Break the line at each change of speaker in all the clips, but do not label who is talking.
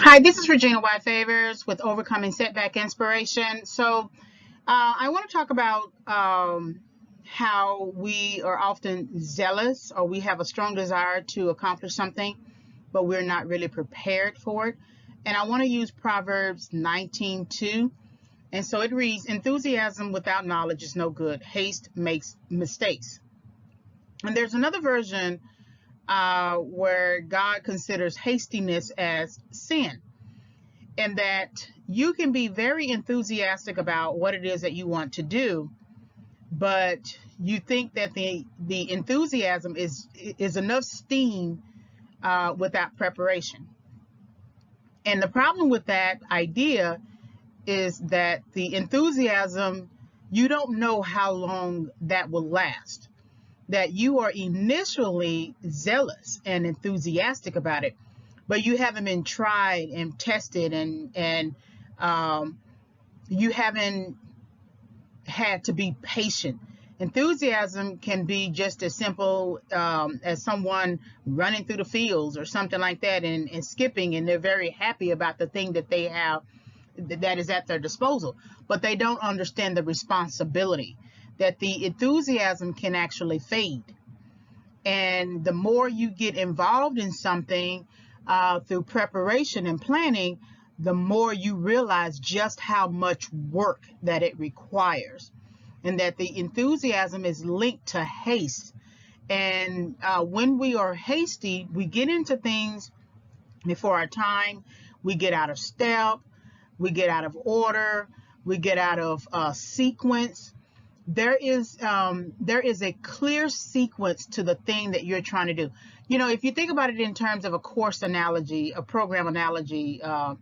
Hi, this is Regina White Favors with Overcoming Setback Inspiration. I want to talk about how we are often zealous or we have a strong desire to accomplish something, but we're not really prepared for it. And I want to use Proverbs 19:2. And so it reads, enthusiasm without knowledge is no good. Haste makes mistakes. And there's another version where God considers hastiness as sin, and that you can be very enthusiastic about what it is that you want to do, but you think that the enthusiasm is enough steam without preparation. And the problem with that idea is that the enthusiasm, you don't know how long that will last. That you are initially zealous and enthusiastic about it, but you haven't been tried and tested, and you haven't had to be patient. Enthusiasm can be just as simple as someone running through the fields or something like that, and skipping, and they're very happy about the thing that they have that is at their disposal, but they don't understand the responsibility that the enthusiasm can actually fade. And the more you get involved in something through preparation and planning, the more you realize just how much work that it requires, and that the enthusiasm is linked to haste. And when we are hasty, we get into things before our time, we get out of step, we get out of order, we get out of sequence. There is a clear sequence to the thing that you're trying to do. You know, if you think about it in terms of a course analogy, a program analogy, right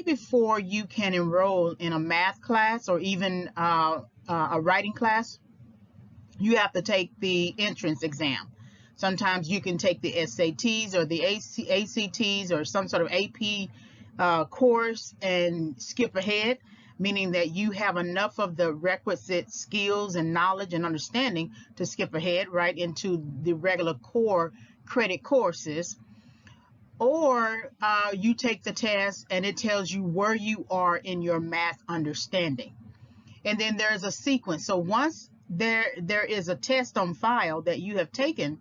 before you can enroll in a math class or even a writing class, you have to take the entrance exam. Sometimes you can take the SATs or the ACTs or some sort of AP course and skip ahead, meaning that you have enough of the requisite skills and knowledge and understanding to skip ahead right into the regular core credit courses. Or you take the test and it tells you where you are in your math understanding. And then there's a sequence. So once there is a test on file that you have taken,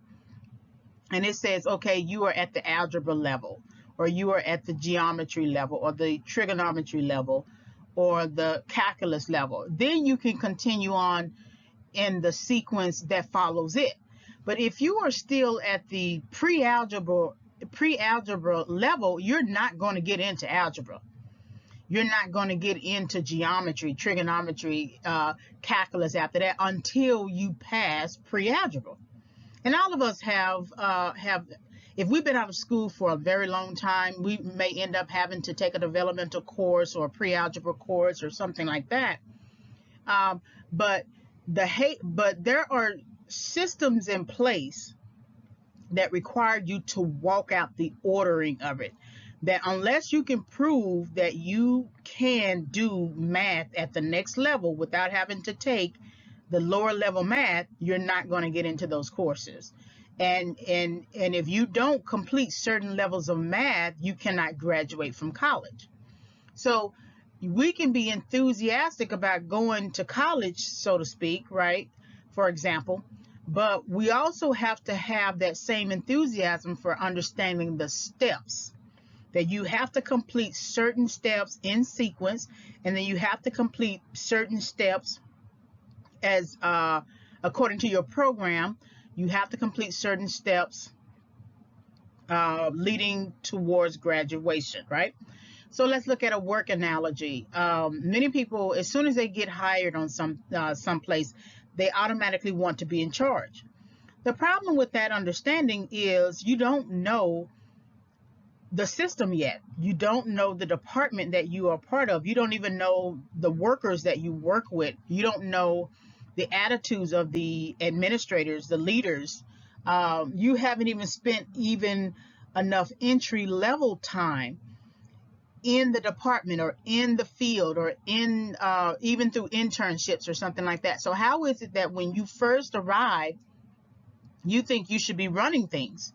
and it says, okay, you are at the algebra level, or you are at the geometry level, or the trigonometry level, or the calculus level, then you can continue on in the sequence that follows it. But if you are still at the pre-algebra level, you're not going to get into algebra. You're not going to get into geometry, trigonometry, calculus after that until you pass pre-algebra. And all of us have, if we've been out of school for a very long time, we may end up having to take a developmental course or a pre-algebra course or something like that. But there are systems in place that require you to walk out the ordering of it. That unless you can prove that you can do math at the next level without having to take the lower level math, you're not going to get into those courses. And if you don't complete certain levels of math, you cannot graduate from college. So we can be enthusiastic about going to college, so to speak, right? For example, but we also have to have that same enthusiasm for understanding the steps. That you have to complete certain steps in sequence, and then you have to complete certain steps as according to your program. You have to complete certain steps leading towards graduation, right? So let's look at a work analogy. Many people, as soon as they get hired on some place, they automatically want to be in charge. The problem with that understanding is you don't know the system yet. You don't know the department that you are part of. You don't even know the workers that you work with. You don't know the attitudes of the administrators, the leaders. You haven't even spent even enough entry level time in the department or in the field or in even through internships or something like that. So how is it that when you first arrive, you think you should be running things?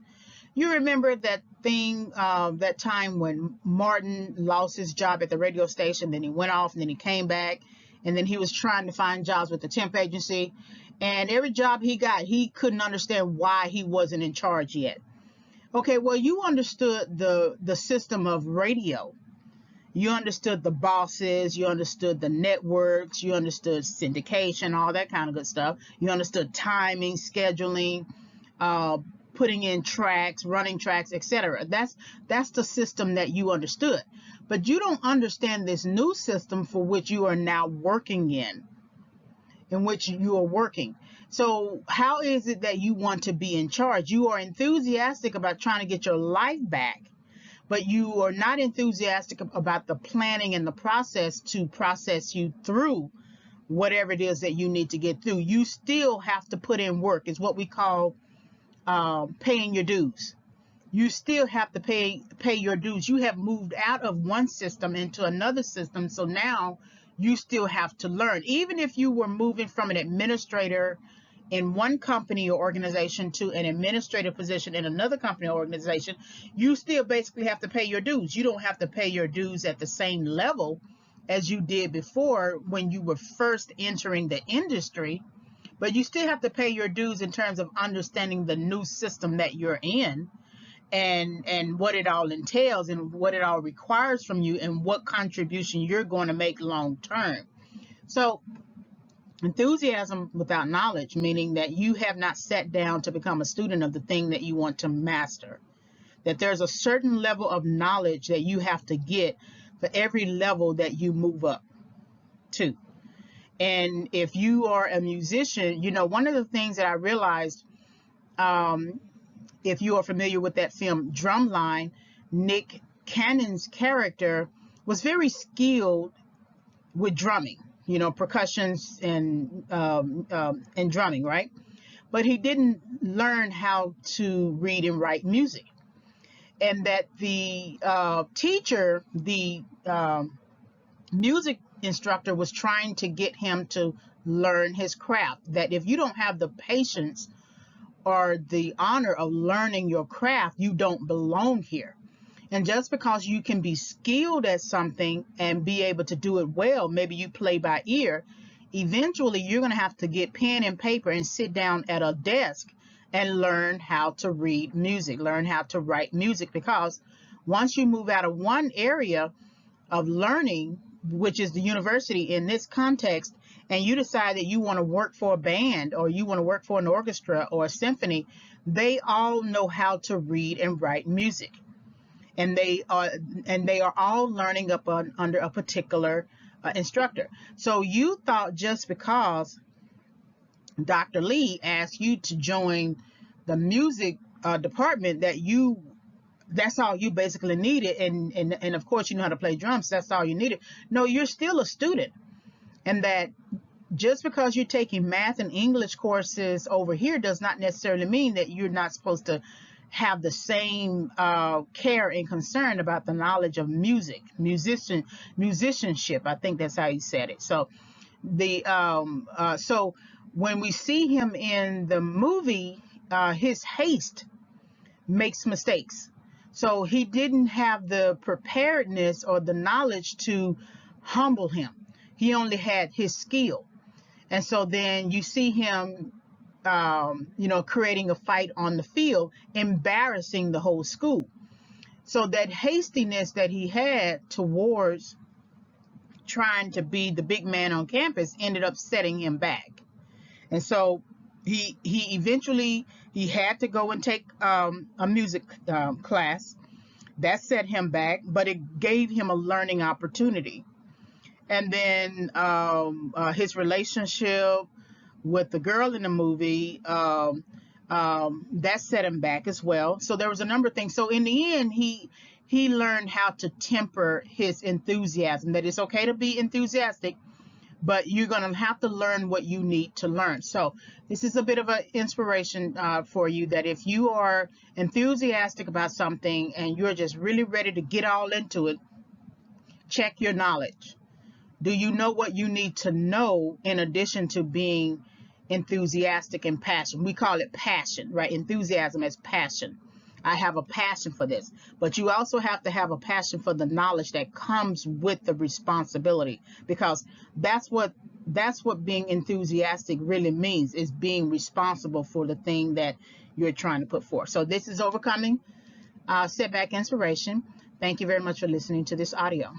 You remember that thing, that time when Martin lost his job at the radio station, then he went off, and then he came back, and then he was trying to find jobs with the temp agency, and every job he got, he couldn't understand why he wasn't in charge yet. Okay, well, you understood the system of radio. You understood the bosses, you understood the networks, you understood syndication, all that kind of good stuff. You understood timing, scheduling, putting in tracks, running tracks, etc. That's the system that you understood. But you don't understand this new system for which you are now working in which you are working. So how is it that you want to be in charge? You are enthusiastic about trying to get your life back, but you are not enthusiastic about the planning and the process to process you through whatever it is that you need to get through. You still have to put in work. It's what we call paying your dues. You still have to pay your dues. You have moved out of one system into another system, so now you still have to learn. Even if you were moving from an administrator in one company or organization to an administrative position in another company or organization, you still basically have to pay your dues. You don't have to pay your dues at the same level as you did before when you were first entering the industry, but you still have to pay your dues in terms of understanding the new system that you're in, and what it all entails and what it all requires from you and what contribution you're going to make long term. So enthusiasm without knowledge, meaning that you have not sat down to become a student of the thing that you want to master, that there's a certain level of knowledge that you have to get for every level that you move up to. And if you are a musician, one of the things that I realized, if you are familiar with that film Drumline, Nick Cannon's character was very skilled with drumming, percussions and drumming, right? But he didn't learn how to read and write music. And that the teacher, the music instructor, was trying to get him to learn his craft. That if you don't have the patience or the honor of learning your craft, you don't belong here. And just because you can be skilled at something and be able to do it well, maybe you play by ear, eventually you're going to have to get pen and paper and sit down at a desk and learn how to read music, learn how to write music, because once you move out of one area of learning, which is the university in this context, and you decide that you want to work for a band or you want to work for an orchestra or a symphony, they all know how to read and write music. And they are all learning up under a particular instructor. So you thought just because Dr. Lee asked you to join the music department that's all you basically needed, and of course you know how to play drums, that's all you needed. No, you're still a student, and that just because you're taking math and English courses over here does not necessarily mean that you're not supposed to have the same care and concern about the knowledge of musicianship. I think that's how you said it. So so when we see him in the movie, his Haste makes mistakes. So he didn't have the preparedness or the knowledge to humble him. He only had his skill. And so then you see him creating a fight on the field, embarrassing the whole school. So that hastiness that he had towards trying to be the big man on campus ended up setting him back. And so he eventually had to go and take a music class. That set him back, but it gave him a learning opportunity. And then his relationship with the girl in the movie, that set him back as well. So there was a number of things. So in the end, he learned how to temper his enthusiasm, that it's okay to be enthusiastic, but you're going to have to learn what you need to learn. So this is a bit of an inspiration for you, that if you are enthusiastic about something and you're just really ready to get all into it, check your knowledge. Do you know what you need to know in addition to being enthusiastic and passion? We call it passion, right? Enthusiasm as passion. I have a passion for this. But you also have to have a passion for the knowledge that comes with the responsibility, because that's what being enthusiastic really means, is being responsible for the thing that you're trying to put forth. So this is Overcoming Setback Inspiration. Thank you very much for listening to this audio.